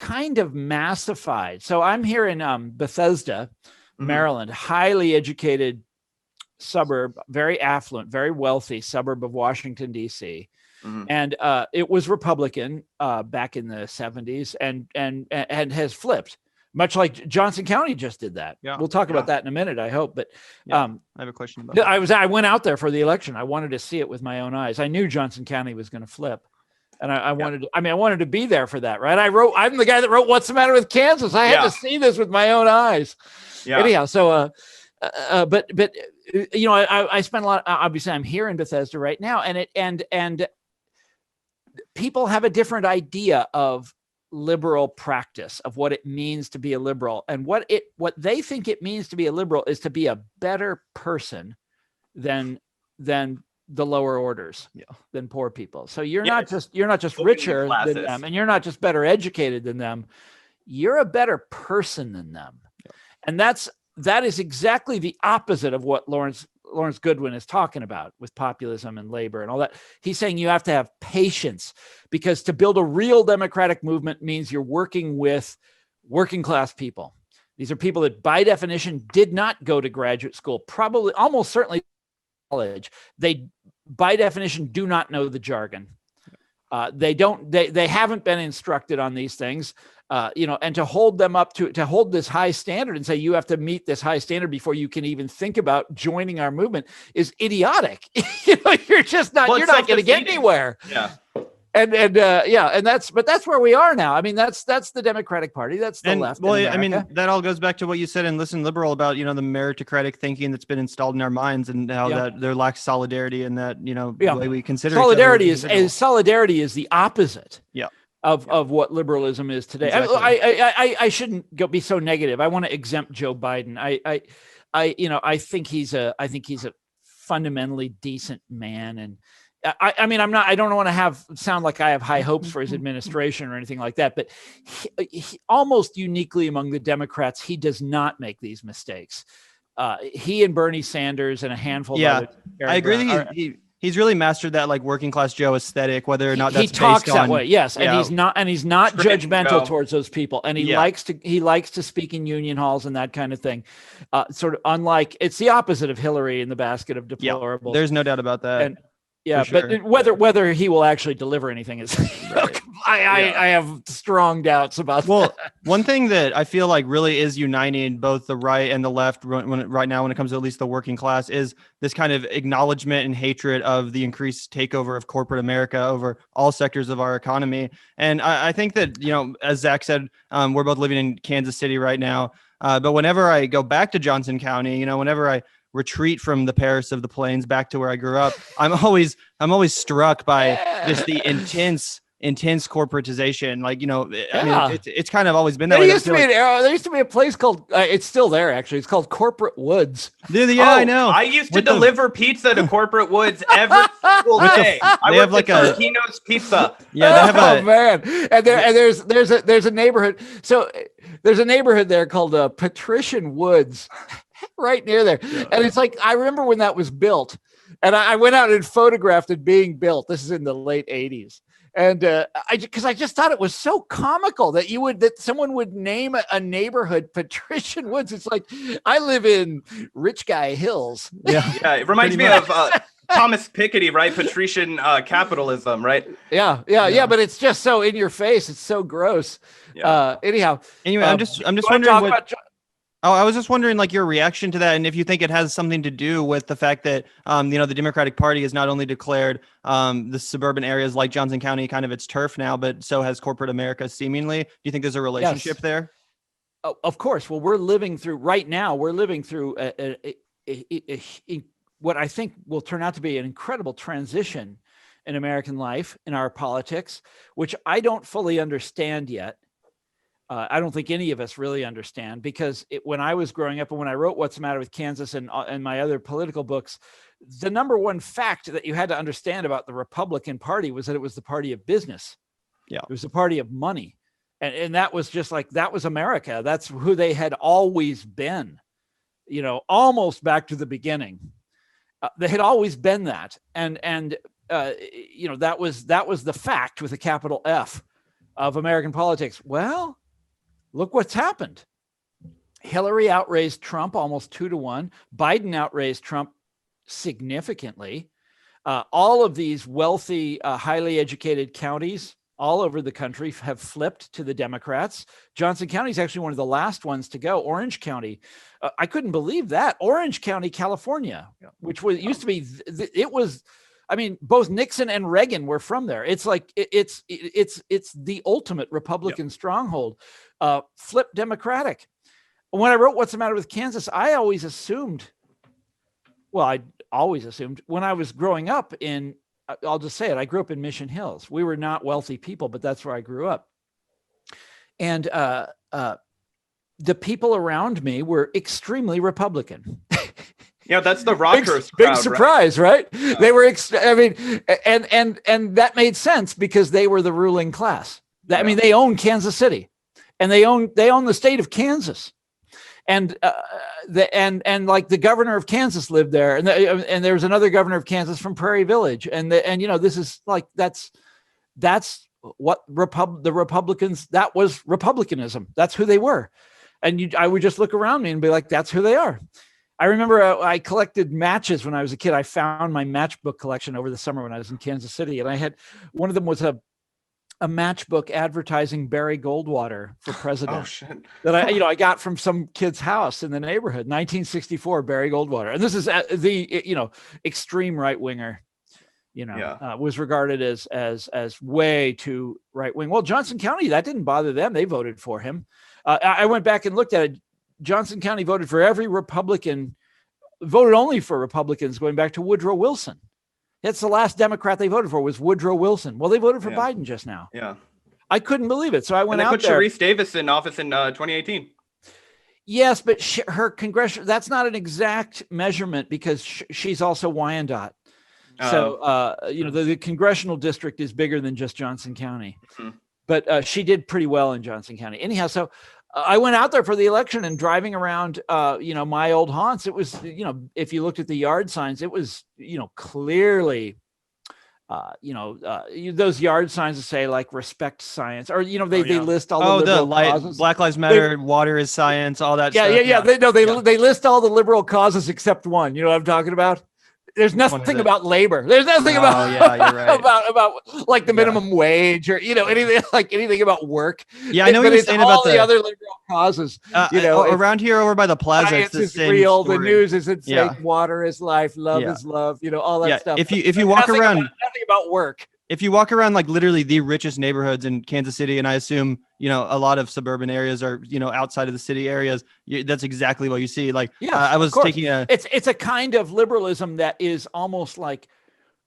kind of massified. So I'm here in Bethesda, Maryland, highly educated suburb, very affluent, very wealthy suburb of Washington, D.C. And it was Republican back in the 70s and has flipped, much like Johnson County just did that. We'll talk about that in a minute, I hope. But I have a question about that. I went out there for the election. I wanted to see it with my own eyes. I knew Johnson County was going to flip. And I wanted to be there for that, right? I'm the guy that wrote What's the Matter with Kansas? I had to see this with my own eyes. Anyhow, so but you know, I spent a lot. Obviously, I'm here in Bethesda right now, and people have a different idea of liberal practice, of what it means to be a liberal, and what they think it means to be a liberal is to be a better person than the lower orders, than poor people. So you're not just richer than them, and you're not just better educated than them. You're a better person than them, and that is exactly the opposite of what Lawrence Goodwin is talking about with populism and labor and all that. He's saying you have to have patience, because to build a real democratic movement means you're working with working class people. These are people that by definition did not go to graduate school, probably almost certainly college. They by definition do not know the jargon. They haven't been instructed on these things. And to hold them up to hold this high standard and say you have to meet this high standard before you can even think about joining our movement is idiotic. You're just not. You're not going to get anywhere. Yeah. And that's where we are now. I mean, that's the Democratic Party. That's the left. Well, I mean, that all goes back to what you said in Listen Liberal about, the meritocratic thinking that's been installed in our minds, and how that there lacks solidarity, and that, the way we consider solidarity solidarity is the opposite. Yeah. Of what liberalism is today. Exactly. I shouldn't be so negative. I want to exempt Joe Biden. I think he's a fundamentally decent man, and I don't want to sound like I have high hopes for his administration or anything like that, but he almost uniquely among the Democrats, he does not make these mistakes. He and Bernie Sanders and a handful of others. I agree. He's really mastered that like working class Joe aesthetic, whether or not that's he talks based that on, way. Yes. And he's not judgmental towards those people. And he likes to speak in union halls and that kind of thing. Sort of unlike, it's the opposite of Hillary in the basket of deplorables. Yeah, there's no doubt about that. And, but whether he will actually deliver anything is, right. I have strong doubts about that. One thing that I feel like really is uniting both the right and the left right now when it comes to at least the working class is this kind of acknowledgement and hatred of the increased takeover of corporate America over all sectors of our economy. And I think that, as Zach said, we're both living in Kansas City right now. But whenever I go back to Johnson County, whenever I retreat from the Paris of the Plains back to where I grew up, I'm always struck by just the intense corporatization. Like, I mean, it's kind of always been that way. There used to be a place called, it's still there actually. It's called Corporate Woods. I know. I used to deliver pizza to Corporate Woods every single day. They have like a Tino's Pizza. Yeah, they have man. And there's a neighborhood. So there's a neighborhood there called Patrician Woods, right near there. Yeah. And it's like, I remember when that was built, and I went out and photographed it being built. This is in the late 80s. And because I just thought it was so comical that someone would name a neighborhood Patrician Woods. It's like, I live in Rich Guy Hills. Yeah. It reminds me of Thomas Piketty, right? Patrician capitalism, right? Yeah. But it's just so in your face. It's so gross. Yeah. Anyhow. Anyway, I'm just wondering I was just wondering, like, your reaction to that, and if you think it has something to do with the fact that, the Democratic Party has not only declared the suburban areas like Johnson County kind of its turf now, but so has corporate America seemingly. Do you think there's a relationship there? Oh, of course. Well, we're living through what I think will turn out to be an incredible transition in American life, in our politics, which I don't fully understand yet. I don't think any of us really understand, because when I was growing up and when I wrote What's the Matter with Kansas and my other political books, the number one fact that you had to understand about the Republican Party was that it was the party of business. Yeah. It was the party of money. And that was just like, that was America. That's who they had always been, almost back to the beginning. They had always been that. And that was the fact with a capital F of American politics. Well, look what's happened. Hillary outraised Trump almost 2-1. Biden outraised Trump significantly. All of these wealthy, highly educated counties all over the country have flipped to the Democrats. Johnson County is actually one of the last ones to go. Orange County, I couldn't believe that. Orange County, California, which was used to be, it was, I mean, both Nixon and Reagan were from there. It's like it's the ultimate Republican stronghold. Flipped Democratic. When I wrote "What's the Matter with Kansas," I always assumed. Well, I always assumed when I was growing up in. I'll just say it. I grew up in Mission Hills. We were not wealthy people, but that's where I grew up. And the people around me were extremely Republican. Yeah, that's the Rockhurst big crowd, surprise, right? Yeah. They were. I mean, and that made sense because they were the ruling class. I mean, they own Kansas City, and they own the state of Kansas. And like the governor of Kansas lived there, and there was another governor of Kansas from Prairie Village, and this is like that's what the Republicans, that was Republicanism. That's who they were, and I would just look around me and be like, that's who they are. I remember I collected matches when I was a kid. I found my matchbook collection over the summer when I was in Kansas City, and I had one of them was a matchbook advertising Barry Goldwater for president. Oh, shit. That I got from some kid's house in the neighborhood. 1964, Barry Goldwater, and this is the extreme right winger. Was regarded as way too right wing. Well, Johnson County, that didn't bother them. They voted for him. I went back and looked at it. Johnson County voted for every Republican, voted only for Republicans going back to Woodrow Wilson. That's the last Democrat they voted for was Woodrow Wilson. Well, they voted for Biden just now. Yeah. I couldn't believe it. So I went out there. They put Sharice Davis in office in 2018. Yes, but her congressional, that's not an exact measurement because she's also Wyandotte. So, the congressional district is bigger than just Johnson County. Mm-hmm. But she did pretty well in Johnson County. Anyhow, so I went out there for the election and driving around, my old haunts. It was, if you looked at the yard signs, it was, clearly, those yard signs that say like respect science, or they list all the liberal causes. Black Lives Matter, water is science, all that. stuff. They list all the liberal causes except one. You know what I'm talking about? There's nothing about labor. There's nothing about you're right. about like the minimum wage or anything about work. Yeah, I know what you're saying about the other liberal causes. Around here over by the plaza, science is real. Story. The news isn't fake. Water is life. Love is love. All that stuff. If you walk around, nothing about work. If you walk around like literally the richest neighborhoods in Kansas City, and I assume, a lot of suburban areas are, outside of the city areas, that's exactly what you see. Like, I was taking it's a kind of liberalism that is almost like,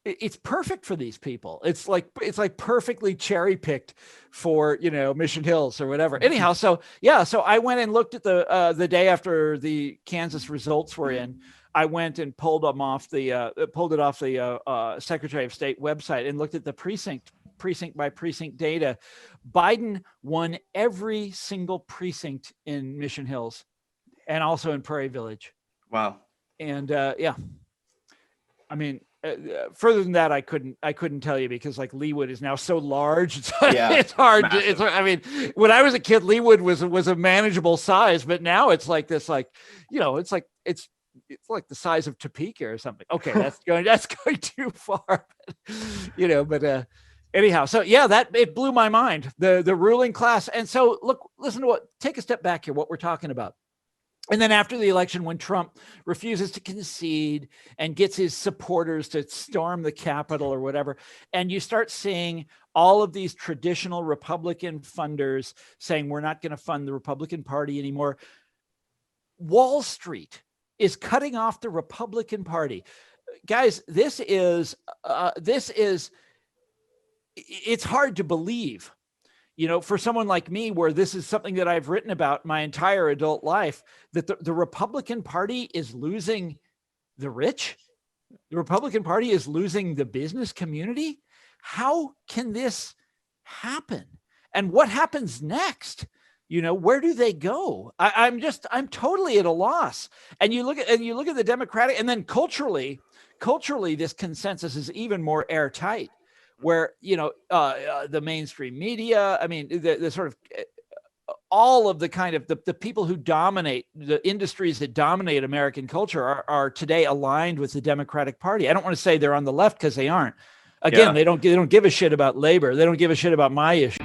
it's perfect for these people. It's like perfectly cherry picked for, Mission Hills or whatever. Anyhow, so I went and looked at the day after the Kansas results were in. I went and pulled it off the Secretary of State website and looked at the precinct by precinct data. Biden won every single precinct in Mission Hills and also in Prairie Village. Wow. And I mean, further than that, I couldn't tell you because like Leawood is now so large. It's hard. I mean, when I was a kid, Leawood was a manageable size, but now it's like this, it's like the size of Topeka or something. Okay, that's going too far. But anyhow, so that it blew my mind. The ruling class. And so listen to take a step back here, what we're talking about. And then after the election, when Trump refuses to concede and gets his supporters to storm the Capitol or whatever, and you start seeing all of these traditional Republican funders saying, we're not going to fund the Republican Party anymore. Wall Street is cutting off the Republican Party. Guys, this is it's hard to believe, for someone like me, where this is something that I've written about my entire adult life, that the Republican Party is losing the rich. The Republican Party is losing the business community. How can this happen? And what happens next? Where do they go? I'm totally at a loss. And you look at the Democratic, and then culturally, this consensus is even more airtight. where, the mainstream media, I mean, the sort of all of the kind of the people who dominate the industries that dominate American culture are today aligned with the Democratic Party. I don't want to say they're on the left, because they aren't. Again, they don't give a shit about labor. They don't give a shit about my issue.